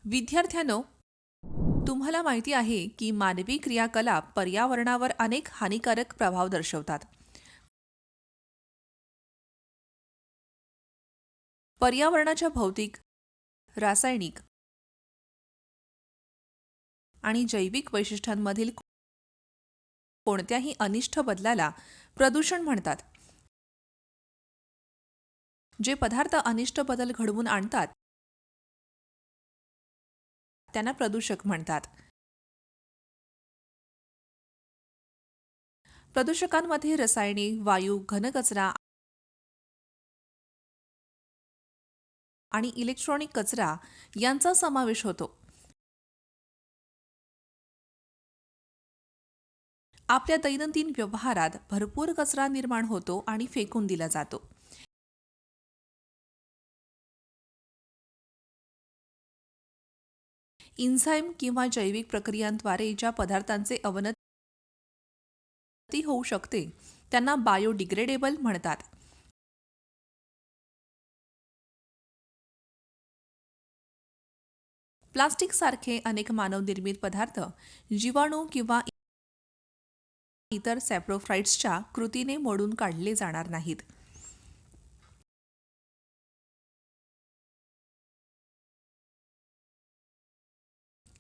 विद्यार्थ्यांनो, तुम्हाला माहिती आहे की मानवी क्रियाकलाप पर्यावरणावर अनेक हानिकारक प्रभाव दर्शवतात. पर्यावरणाच्या भौतिक, रासायनिक आणि जैविक वैशिष्ट्यांमधील कोणत्याही अनिष्ट बदलाला प्रदूषण म्हणतात. जे पदार्थ अनिष्ट बदल घडवून आणतात त्यांना प्रदूषक म्हणतात. प्रदूषकांमध्ये रासायनिक, वायू, घनकचरा आणि इलेक्ट्रॉनिक कचरा यांचा समावेश होतो. आपल्या दैनंदिन व्यवहारात भरपूर कचरा निर्माण होतो आणि फेकून दिला जातो. इन्झाईम किंवा जैविक प्रक्रियांद्वारे ज्या पदार्थांचे अवनती होऊ शकते त्यांना बायोडिग्रेडेबल म्हणतात. प्लास्टिक सारखे अनेक मानवनिर्मित पदार्थ जीवाणू किंवा इतर सॅप्रोफाइट्सच्या कृतीने मोडून काढले जाणार नाहीत.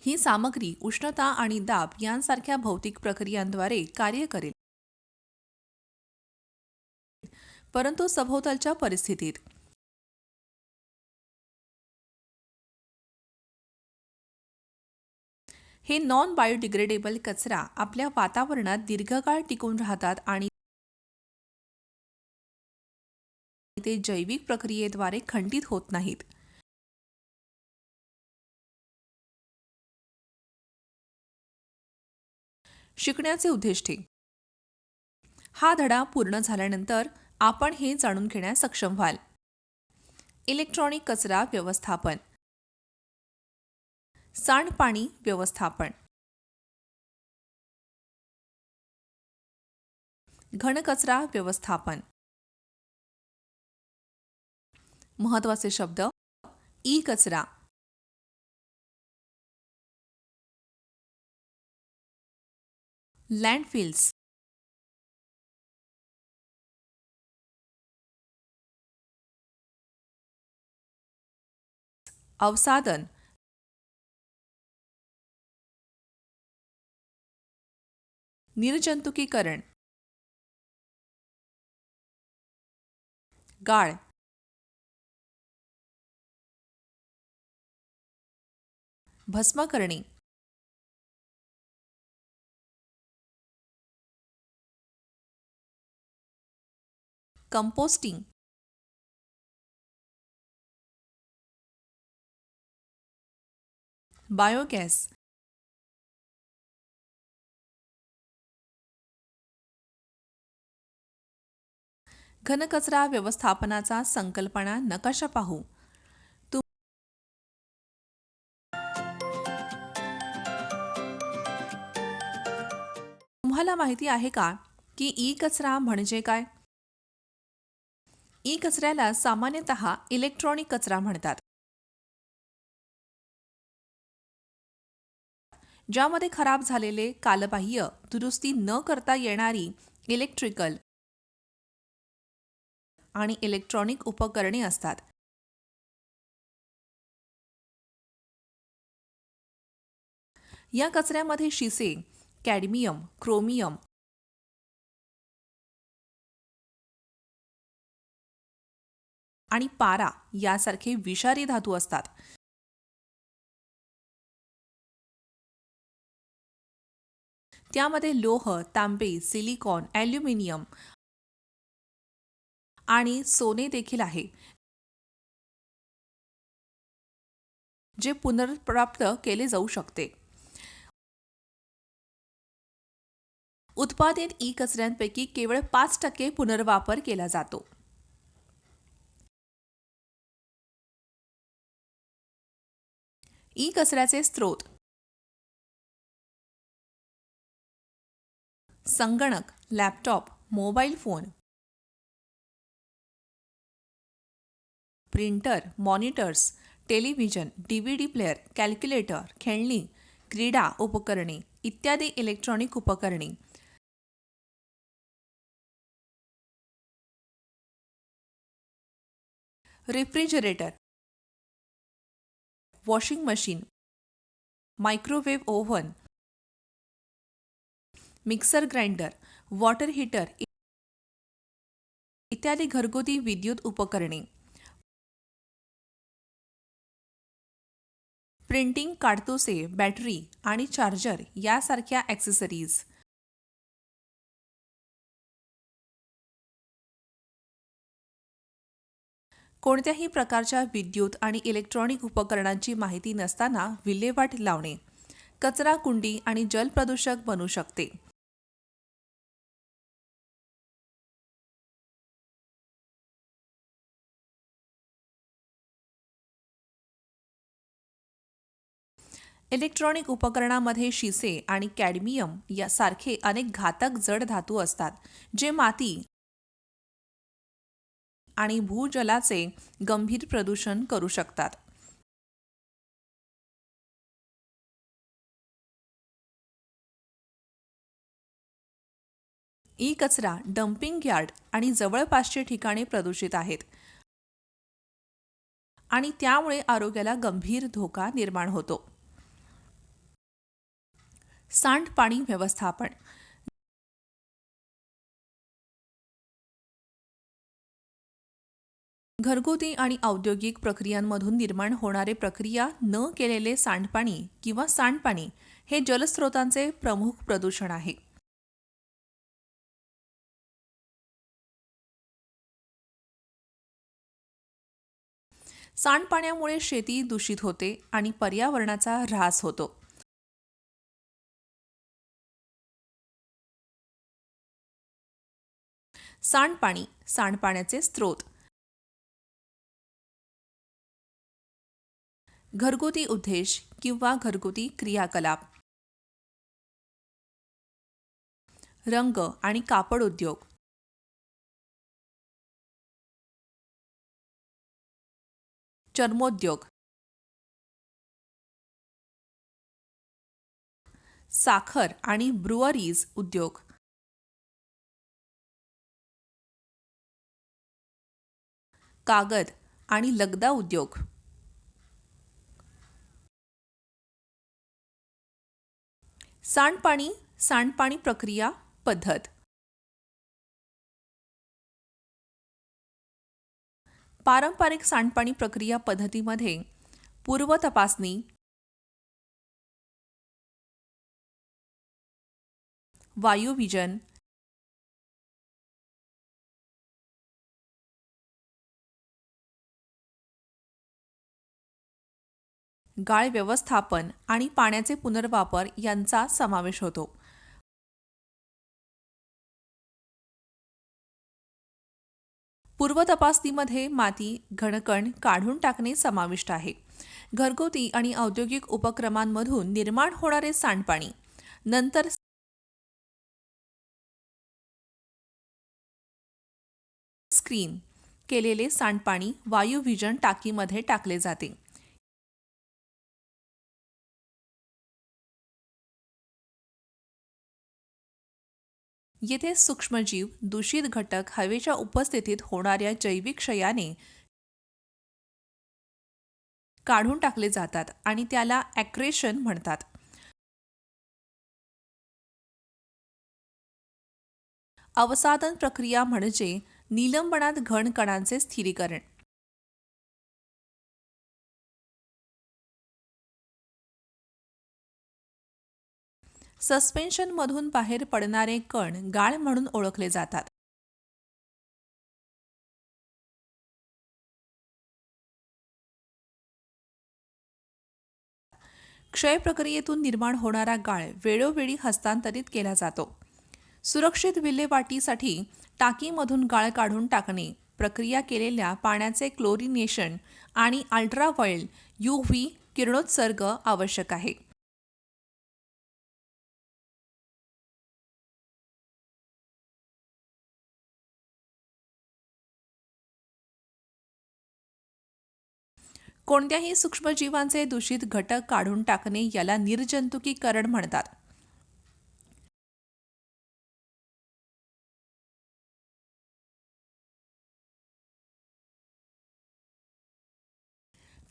ही सामग्री उष्णता आणि दाब यांसारख्या भौतिक प्रक्रियांद्वारे कार्य करेल, परंतु सभोवतालच्या परिस्थितीत हे नॉन बायोडिग्रेडेबल कचरा आपल्या वातावरणात दीर्घकाळ टिकून राहतात आणि ते जैविक प्रक्रियेद्वारे खंडित होत नाहीत. शिकण्याचे उद्दिष्टे. हा धडा पूर्ण झाल्यानंतर आपण हे जाणून घेण्यास सक्षम व्हाल. इलेक्ट्रॉनिक कचरा व्यवस्थापन, सांडपाणी व्यवस्थापन, घनकचरा व्यवस्थापन. महत्त्वाचे शब्द: ई कचरा, लँडफिल्स, अवसादन, निर्जंतुकीकरण, गाळ, भस्म करणे, कंपोस्टिंग, बायोगॅस, घनकचरा व्यवस्थापनाचा संकल्पना नकाशा पाहू. तुम्हाला माहिती आहे का की ई कचरा म्हणजे काय? ई कचऱ्याला सामान्यतः इलेक्ट्रॉनिक कचरा म्हणतात, ज्यामध्ये खराब झालेले, कालबाह्य, दुरुस्ती न करता येणारी इलेक्ट्रिकल आणि इलेक्ट्रॉनिक उपकरणे असतात. या कचऱ्यामध्ये शिसे, कॅडमियम, क्रोमियम आणि पारा यासारखे विषारी धातू असतात. त्यामध्ये लोह, तांबे, सिलिकॉन, ॲल्युमिनियम आणि सोने देखील आहे, जे पुनर्प्राप्त केले जाऊ शकते. उत्पादित ई कचऱ्यांपैकी केवळ 5% पुनर्वापर केला जातो. ई कचऱ्याचे स्रोत: संगणक, laptop, mobile phone, printer, monitors, television, DVD player, calculator, खेळणी, क्रीडा उपकरणे इत्यादी इलेक्ट्रॉनिक उपकरणे, refrigerator, washing machine, microwave oven, mixer grinder, water heater इत्यादी घरगुती विद्युत उपकरणे, प्रिंटिंग काडतुसे, बॅटरी आणि चार्जर यासारख्या ॲक्सेसरीज. कोणत्याही प्रकारच्या विद्युत आणि इलेक्ट्रॉनिक उपकरणांची माहिती नसताना विल्हेवाट लावणे कचरा कुंडी आणि जलप्रदूषक बनू शकते. इलेक्ट्रॉनिक उपकरणामध्ये शिसे आणि कॅडमियम यासारखे अनेक घातक जड धातू असतात, जे माती आणि भूजलाचे गंभीर प्रदूषण करू शकतात. ई कचरा, डम्पिंग यार्ड आणि जवळपासची ठिकाणे प्रदूषित आहेत आणि त्यामुळे आरोग्याला गंभीर धोका निर्माण होतो. सांडपाणी व्यवस्थापन. घरगुती आणि औद्योगिक प्रक्रियांमधून निर्माण होणारे प्रक्रिया न केलेले सांडपाणी किंवा सांडपाणी हे जलस्रोतांचे प्रमुख प्रदूषण आहे. सांडपाण्यामुळे शेती दूषित होते आणि पर्यावरणाचा ऱ्हास होतो. सांडपाणी, सांडपाण्याचे स्रोत. घरगुती उद्देश किंवा घरगुती क्रियाकलाप. रंग आणि कापड उद्योग, चर्मोद्योग, साखर आणि ब्रुअरीज उद्योग, कागद आणि लगदा उद्योग. सांडपाणी, सांडपाणी प्रक्रिया पद्धत. पारंपरिक सांडपाणी प्रक्रिया पद्धतीमध्ये पूर्वतपासणी, वायुविजन, गाळ व्यवस्थापन आणि पाण्याचे पुनर्वापर यांचा समावेश होतो. पूर्वतपासणीमध्ये माती, घनकण काढून टाकणे समाविष्ट आहे. घरगुती आणि औद्योगिक उपक्रमांमधून निर्माण होणारे सांडपाणी नंतर स्क्रीन केलेले सांडपाणी वायुविजन टाकीमध्ये टाकले जाते. येथे सूक्ष्मजीव, दूषित घटक हवेच्या उपस्थितीत होणाऱ्या जैविक क्षयाने काढून टाकले जातात आणि त्याला ॲक्रेशन म्हणतात. अवसादन प्रक्रिया म्हणजे निलंबनात घन कणांचे स्थिरीकरण. सस्पेन्शनमधून बाहेर पडणारे कण गाळ म्हणून ओळखले जातात. क्षय प्रक्रियेतून निर्माण होणारा गाळ वेळोवेळी हस्तांतरित केला जातो. सुरक्षित विल्हेवाटीसाठी टाकीमधून गाळ काढून टाकणे, प्रक्रिया केलेल्या पाण्याचे क्लोरिनेशन आणि अल्ट्राव्हायोलेट UV किरणोत्सर्ग आवश्यक आहे. कोणत्याही सूक्ष्मजीवांचे दूषित घटक काढून टाकणे याला निर्जंतुकीकरण म्हणतात.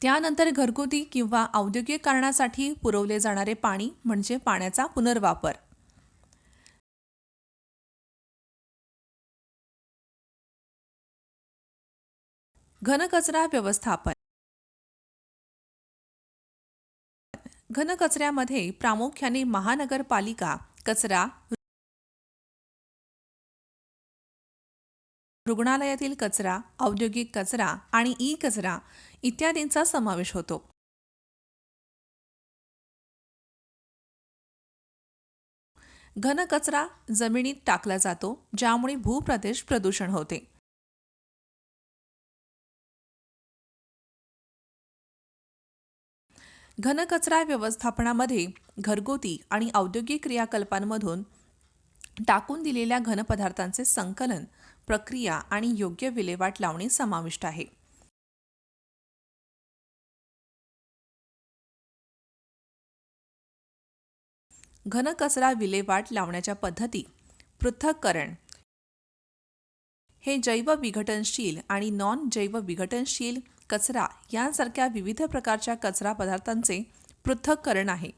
त्यानंतर घरगुती किंवा औद्योगिक कारणासाठी पुरवले जाणारे पाणी म्हणजे पाण्याचा पुनर्वापर. घनकचरा व्यवस्थापन. घनकचऱ्यामध्ये प्रामुख्याने महानगरपालिका कचरा, रुग्णालयातील कचरा, औद्योगिक कचरा आणि ई कचरा इत्यादींचा समावेश होतो. घनकचरा जमिनीत टाकला जातो, ज्यामुळे भूप्रदेश प्रदूषण होते. घनकचरा व्यवस्थापनामध्ये घरगुती आणि औद्योगिक क्रियाकलापांमधून टाकून दिलेल्या घनपदार्थांचे संकलन, प्रक्रिया आणि योग्य विल्हेवाट लावणे समाविष्ट आहे. घनकचरा विल्हेवाट लावण्याच्या पद्धती. पृथक्करण हे जैव विघटनशील आणि नॉन जैव विघटनशील कचरा यांसारख्या विविध प्रकारच्या कचरा पदार्थांचे पृथक्करण आहे.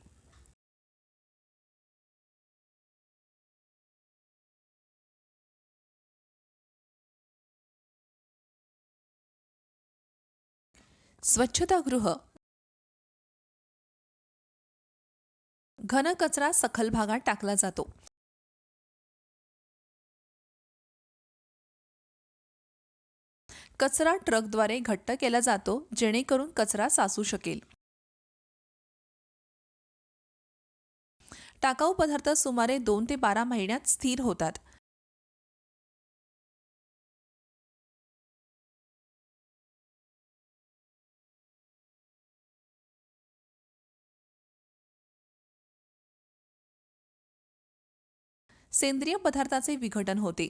स्वच्छतागृह. घनकचरा सखल भागात टाकला जातो. कचरा ट्रकद्वारे घट्ट केला जातो, जेणेकरून कचरा साचू शकेल. टाकाऊ पदार्थ सुमारे 2 ते 12 महिन्यात स्थिर होतात. सेंद्रिय पदार्थाचे विघटन होते.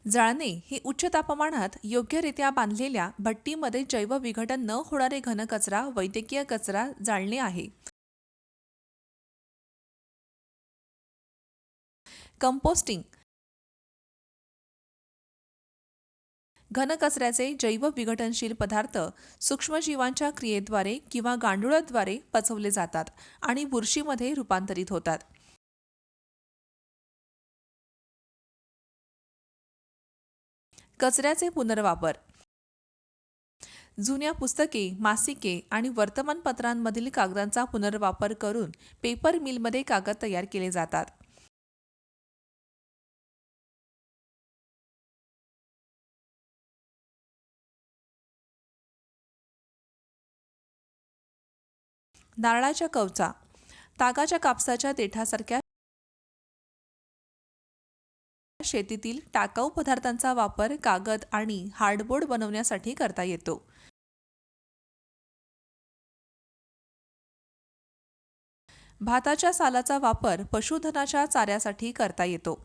जाळणे हे उच्च तापमानात योग्यरित्या बांधलेल्या भट्टीमध्ये जैव विघटन न होणारे घनकचरा वैद्यकीय कचरा जाळणे आहे. कंपोस्टिंग. घनकचऱ्याचे जैव विघटनशील पदार्थ सूक्ष्मजीवांच्या क्रियेद्वारे किंवा गांडुळाद्वारे पचवले जातात आणि बुरशीमध्ये रूपांतरित होतात. कचऱ्याचे पुनर्वापर. जुन्या पुस्तके, मासिके आणि वर्तमानपत्रांमधील कागदांचा पुनर्वापर करून पेपर मिलमध्ये कागद तयार केले जातात. नारळाच्या कवचा, तागाच्या कापसाच्या देठासारख्या शेतीतील टाकाऊ पदार्थांचा वापर कागद आणि हार्डबोर्ड बनवण्यासाठी करता येतो. भाताच्या सालाचा वापर पशुधनाच्या चाऱ्यासाठी करता येतो.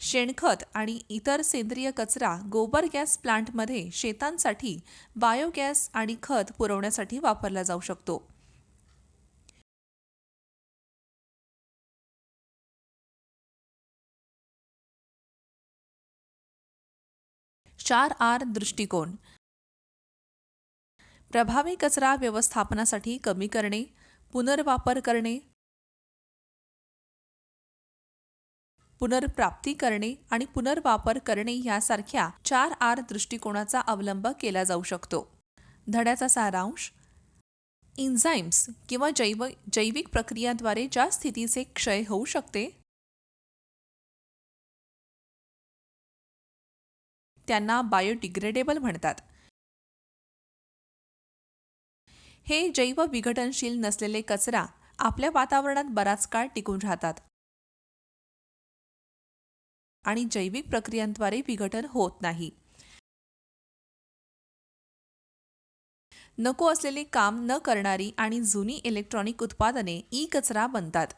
शेणखत आणि इतर सेंद्रिय कचरा गोबर गॅस प्लांटमध्ये शेतांसाठी बायोगॅस आणि खत पुरवण्यासाठी वापरला जाऊ शकतो. चार आर दृष्टिकोन. प्रभावी कचरा व्यवस्थापनासाठी कमी करणे, पुनर्वापर करणे, पुनर्प्राप्ती करणे आणि पुनर्वापर करणे यासारख्या 4R दृष्टिकोनाचा अवलंब केला जाऊ शकतो. धड्याचा सारांश. एन्झाईम्स किंवा जैविक प्रक्रियाद्वारे ज्या स्थितीचे क्षय होऊ शकते त्यांना बायोडिग्रेडेबल म्हणतात. हे जैव विघटनशील नसलेले कचरा आपल्या वातावरणात बराच काळ टिकून राहतात आणि जैविक प्रक्रियांद्वारे विघटन होत नाही. नको असलेले काम न करणारी आणि जुनी इलेक्ट्रॉनिक उत्पादने ई कचरा बनतात.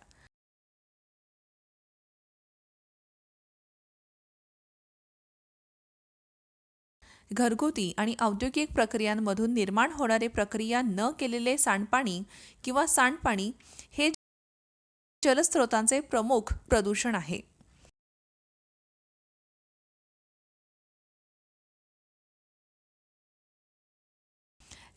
घरगुती आणि औद्योगिक प्रक्रियांमधून निर्माण होणारे प्रक्रिया न केलेले सांडपाणी किंवा सांडपाणी हे जलस्रोतांचे प्रमुख प्रदूषण आहे.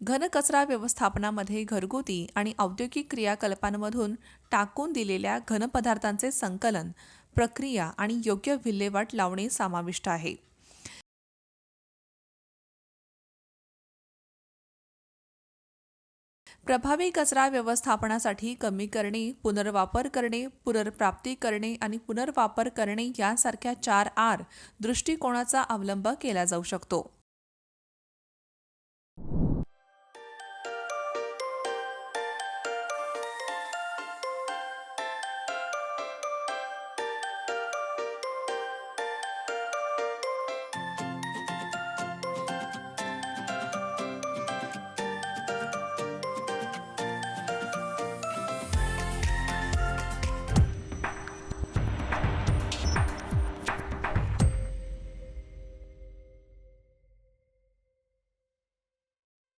घनकचरा व्यवस्थापनामध्ये घरगुती आणि औद्योगिक क्रियाकलापांमधून टाकून दिलेल्या घनपदार्थांचे संकलन, प्रक्रिया आणि योग्य विल्हेवाट लावणे समाविष्ट आहे. प्रभावी कचरा व्यवस्थापनासाठी कमी करणे, पुनर्वापर करणे, पुनर्प्राप्ती करणे आणि पुनर्वापर करणे यासारख्या 4 आर दृष्टिकोनाचा अवलंब केला जाऊ शकतो.